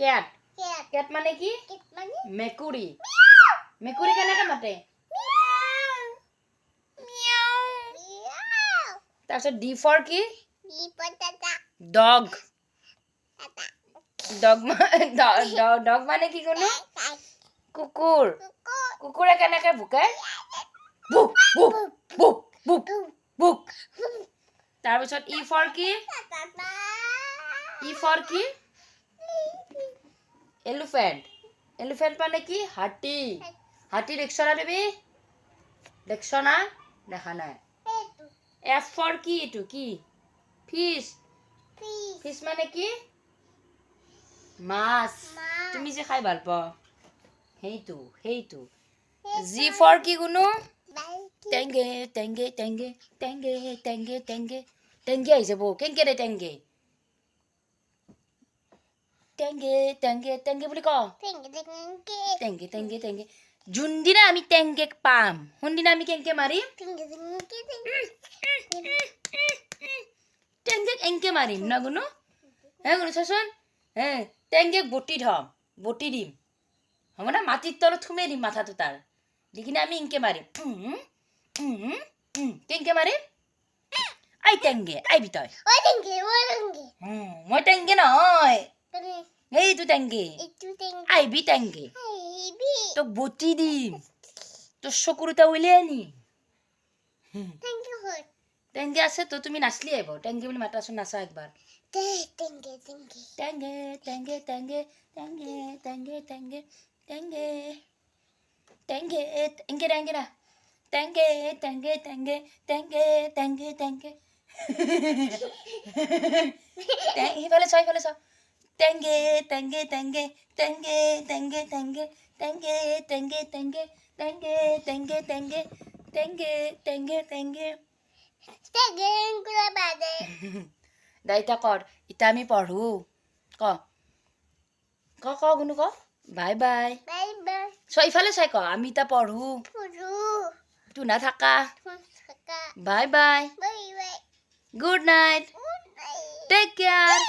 cat cat মানে কি মেকুৰী মেকুৰী কেনেকে মাতে তাৰপিছত ডি ফৰ কি ডগ ডগ ডগ মানে কি কোনো কুকুৰ কুকুৰে কেনেকে ভুকে বুক বুক বুক বুক বুক তাৰপিছত ই ফৰ কি এলিফেন্ট এলিফেন্ট মানে কি হাতী হাতী দেখছ না তুমি দেখছ না দেখা নাই এফ ফৰ কি এইটো কি ফিশ ফিশ মানে কি মাছ তুমি যে খাই ভাল পাও সেইটো সেইটো জি ফৰ কি কোনো টেংগে টেংগে টেংগে টেংগে টেংগে টেংগে টেংগে আহিছে বৌ কেংকে দে টেংগে টেংগে টেংগে টেংগে বুলি ক টেংগে টেংগে টেংগে যোনদিনা আমি টেংগে পাম সোনদিনা আমি কেংকে মাৰিম টেংগে এংকে মাৰিম না কোনো হে কোনো চাচোন হে টেংগে বটি থম বটি দিম হ'ব না মাটিৰ তলত থুমে দিম মাথাটো তাৰ দি কিনে আমি এংকে মাৰিম কেংকে মাৰিম আই টেংগে আইবি তই মই টেংগে নহয় এইটো টেংগে আইবি টেংগে তোক বটি দিম তোৰ চকুৰ এটা উলিয়াই আনিম টেংগে আছে তো তুমি নাচলি আহিব টেংগে বুলি মাতাচোন নাচা একবাৰ টেংগে টেংগে টেংগে টেংগে টেংগে টেংগে টেংগে টেংগে টেংগে টেংগে টেংগে না টেংগে টেংগে টেংগে টেংগে টেংগে টেংগে সিফালে চাই সিফালে চা টেংগে টেংগে টেংগে টেংগে টেংগে টেংগে টেংগে টেংগে টেংগে টেংগে টেংগে টেংগে টেংগে টেংগে টেংগে দাইতা কৰ ইতা আমি পঢ়ো ক ক ক গুনু ক বাই বাই চ ইফালে চাই ক আমি ইতা পঢ়ো তু না থাকা bye bye good night take care